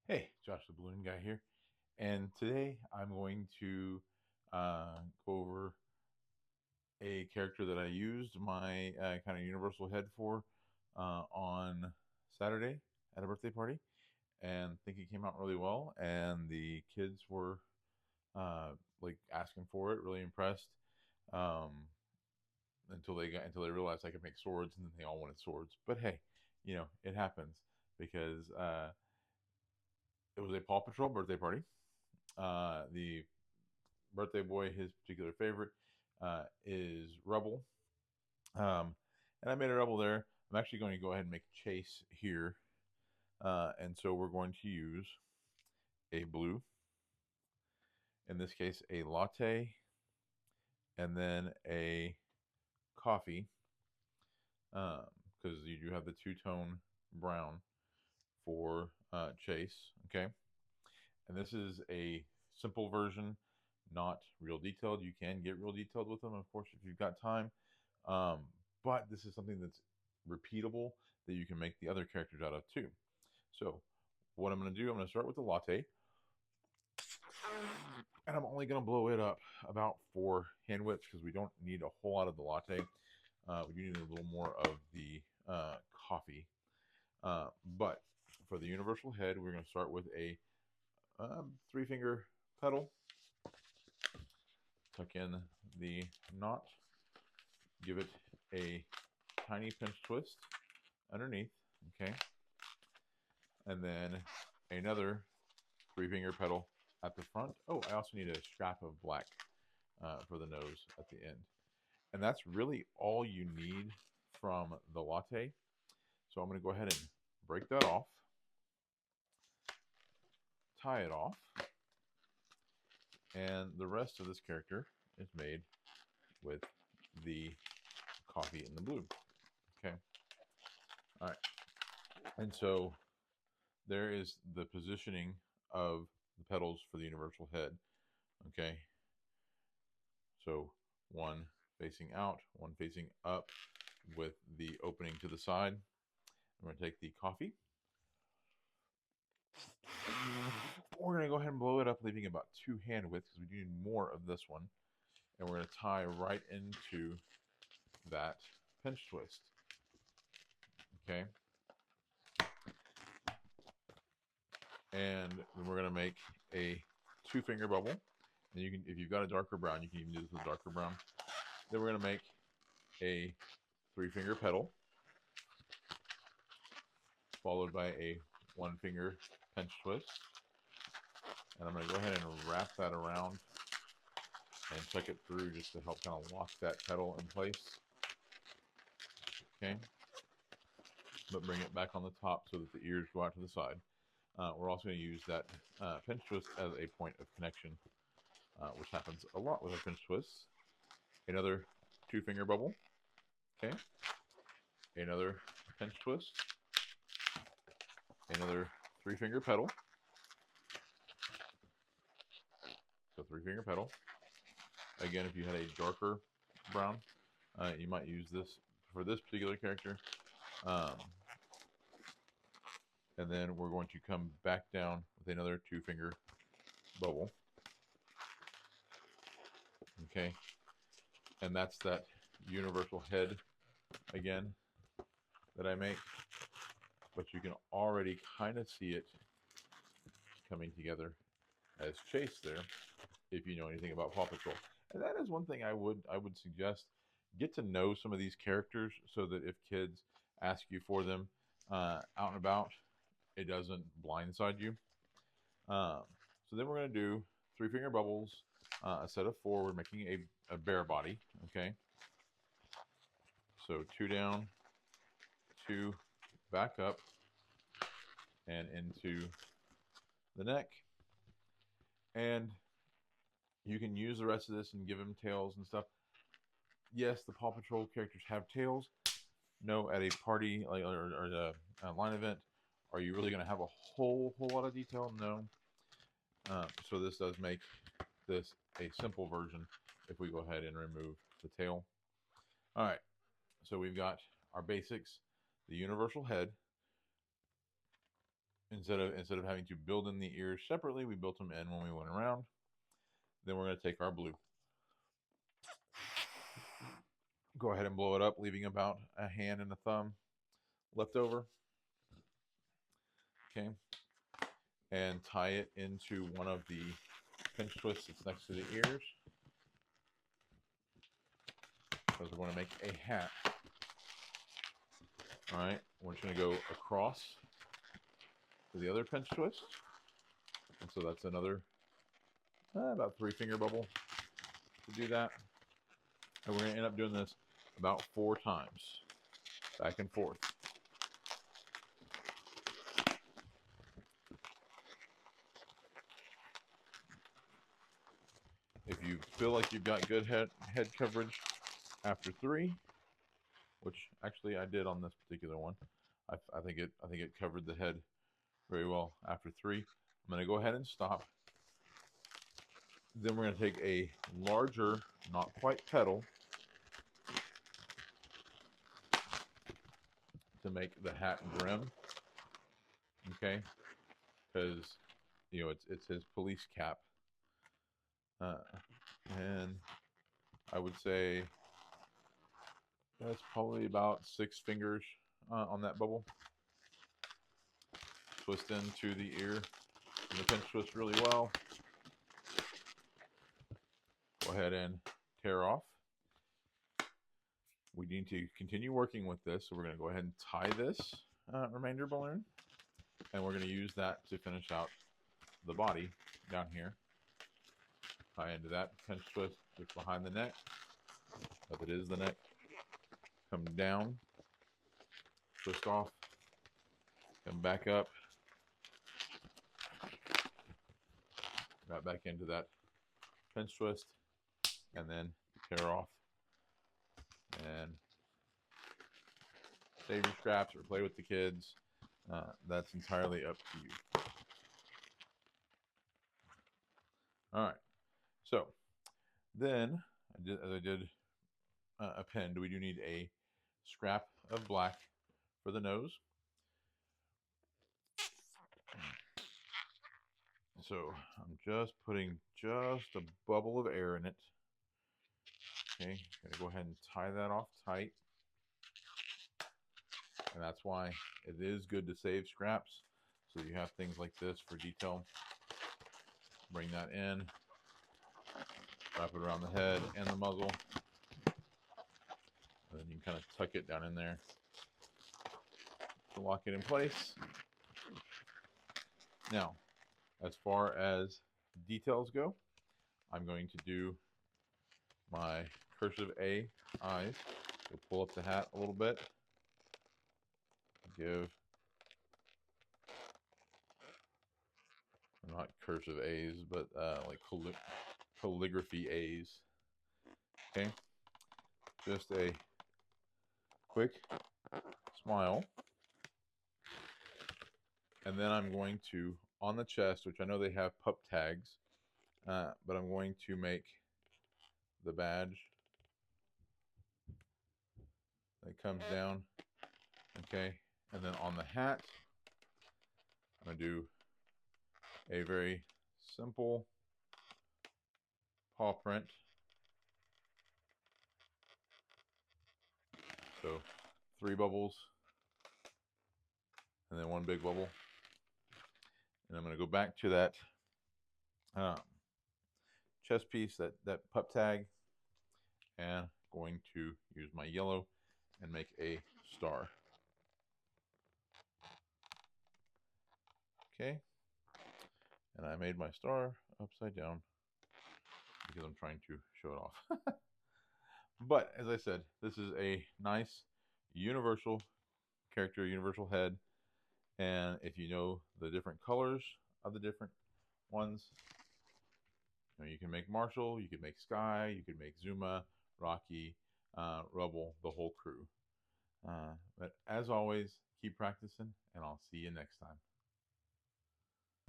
Hey, Josh the Balloon Guy here, and today I'm going to go over a character that I used my kind of universal head for on Saturday at a birthday party, and I think it came out really well. And the kids were like asking for it, really impressed. Um, until they realized I could make swords, and then they all wanted swords. But hey, it happens because it was a Paw Patrol birthday party. The birthday boy, his particular favorite is Rebel. And I made a Rebel there. I'm actually going to go ahead and make Chase here. And so we're going to use a blue, in this case, a latte, and then a coffee, because you do have the two-tone brown for Chase. Okay. And this is a simple version, not real detailed. You can get real detailed with them, of course, if you've got time. Um, but this is something that's repeatable that you can make the other characters out of too. So, what I'm going to do, I'm going to start with the latte, and I'm only going to blow it up about 4 hand whips because we don't need a whole lot of the latte. We do need a little more of the coffee. But for the universal head, we're going to start with a 3 finger pedal. Tuck in the knot, give it a tiny pinch twist underneath, okay? And then another 3 finger pedal at the front. Oh, I also need a strap of black for the nose at the end. And that's really all you need from the latte. So I'm going to go ahead and break that off, tie it off, and the rest of this character is made with the coffee and the blue. Okay. All right. And so there is the positioning of the pedals for the universal head. Okay. So one facing out, one facing up with the opening to the side. I'm going to take the coffee. We're going to go ahead and blow it up, leaving about 2 hand widths because we need more of this one. And we're going to tie right into that pinch twist. Okay. And then we're going to make a 2 finger bubble. And you can, if you've got a darker brown, you can even do this with a darker brown. Then we're going to make a 3 finger pedal, followed by a 1 finger pinch twist. And I'm going to go ahead and wrap that around and tuck it through just to help kind of lock that pedal in place. Okay. But bring it back on the top so that the ears go out to the side. We're also going to use that pinch twist as a point of connection, which happens a lot with our pinch twists. Another 2 finger bubble. Okay. Another pinch twist. Another 3 finger pedal. So 3 finger pedal. Again, if you had a darker brown, you might use this for this particular character. And then we're going to come back down with another 2 finger bubble. Okay. And that's that universal head again that I make. But you can already kind of see it coming together as Chase there, if you know anything about Paw Patrol. And that is one thing I would suggest. Get to know some of these characters so that if kids ask you for them out and about, it doesn't blindside you. So then we're going to do 3 finger bubbles, a set of 4. We're making a bear body, okay? So 2 down, 2 back up, and into the neck. And you can use the rest of this and give them tails and stuff. Yes, the Paw Patrol characters have tails. No, at a party or a line event, are you really going to have a whole lot of detail? No. So this does make this a simple version if we go ahead and remove the tail. All right. So we've got our basics, the universal head, instead of having to build in the ears separately, we built them in when we went around. Then we're going to take our blue. Go ahead and blow it up, leaving about a hand and a thumb left over. Okay. And tie it into one of the pinch twists that's next to the ears. Because we're going to make a hat. All right. We're just going to go across to the other pinch twist. And so that's another about 3-finger bubble to do that. And we're going to end up doing this about 4 times, back and forth. If you feel like you've got good head coverage after 3, which actually I did on this particular one, I think it covered the head very well after 3. I'm going to go ahead and stop. Then we're going to take a larger, not quite petal, to make the hat brim. Okay, because it's his police cap, and I would say that's probably about 6 fingers on that bubble. Twist into the ear and the pinch twist really well. Go ahead and tear off. We need to continue working with this, so we're going to go ahead and tie this remainder balloon, and we're going to use that to finish out the body down here. Tie into that pinch twist just behind the neck, if it is the neck. Come down, twist off, come back up, right back into that pinch twist, and then tear off. And save your scraps or play with the kids. That's entirely up to you. All right. So then, as I did a pen, we do need a scrap of black for the nose. So I'm just putting just a bubble of air in it. Okay, gonna go ahead and tie that off tight. And that's why it is good to save scraps, so you have things like this for detail. Bring that in, wrap it around the head and the muzzle, and then you can kind of tuck it down in there to lock it in place. Now, as far as details go, I'm going to do my cursive A eyes. So pull up the hat a little bit. Give, not cursive A's, but like calligraphy A's. Okay, just a quick smile. And then I'm going to, on the chest, which I know they have pup tags, but I'm going to make the badge that comes down. Okay, and then on the hat, I'm going to do a very simple paw print. So 3 bubbles, and then 1 big bubble. And I'm going to go back to that chest piece, that pup tag, and going to use my yellow and make a star. Okay, and I made my star upside down because I'm trying to show it off. But as I said, this is a nice universal character, universal head. And if you know the different colors of the different ones, you can make Marshall, you could make Sky, you could make Zuma, Rocky, Rubble, the whole crew. But as always, keep practicing, and I'll see you next time.